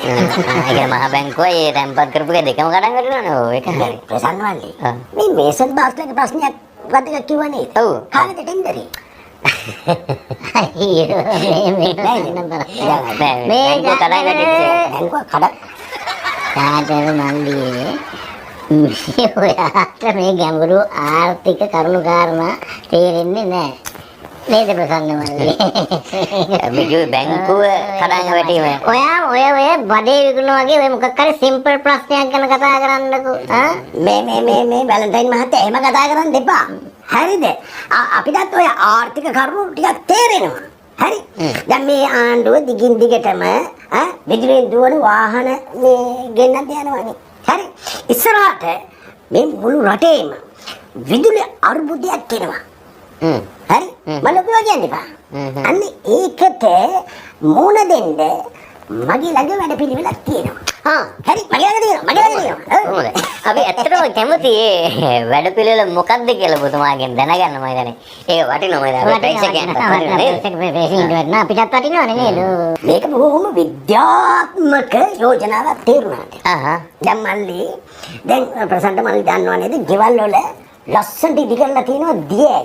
ඒක මහ බැංකුවේ තැන්පත් කරපු එක දෙකම කඩන් වැටෙනවනේ. ඔව් ඒක හරි. ප්‍රසන්න වල්ලි. මේ මේසන් බාස්ලගේ ප්‍රශ්නයක් වදික කිව්වනේ. ඔව්. කාගෙද ටෙන්ඩරේ? අයියෝ මේ බැංකුව කඩන් වැටිච්ච. බැංකුව කඩ තාතර මල්ලියේ ඔයාට මේ ගැඹුරු ආර්ථික කරුණු කාරණා තේරෙන්නේ නැහැ. නේද ප්‍රසන්න මල්ලි? මේ බැංකුව කඩන් වැටීම. ඔයා ඔය බඩේ විකුණන වගේ ඔය මොකක් හරි සිම්පල් ප්‍රශ්නයක් ගැන කතා කරන්නකෝ. මේ වැලන්ටයින් මහත්තයා එහෙම කතා කරන්න එපා. හරිද? අපිටත් ඔය ආර්ථික කරුණු ටිකක් තේරෙනවා. හරි? දැන් මේ ආණ්ඩුව දිගින් දිගටම විදුලියෙන් දුවන වාහන මේ ගෙන්නත් යනවානේ. හරි? ඉස්සරහට මේ මුළු රටේම විදුලි අර්බුදයක් එනවා. හරි? මලකුව කියන්න එපා. අන්න ඒකට මුණ දෙන්න මගේ ළඟ වැඩ පිළිවෙලක් තියෙනවා. හරි මගේ ළඟ තියෙනවා. කොහොමද? අපි ඇත්තටම කැමති වැඩ පිළිවෙල මොකක්ද කියලා පුතුමාගෙන් දැනගන්න මම හිතන්නේ. ඒක වටිනවා මම දැන් අපිටත් වටිනවනේ නේද? මේක බොහොම විද්‍යාත්මක යෝජනාවක් තේරුණාද? දැන් මල්ලි දැන් ප්‍රසන්න මල්ලි දන්නව නේද? ගෙවල් වල ලස්සනට ඉදි කරලා තියෙනවා දිය.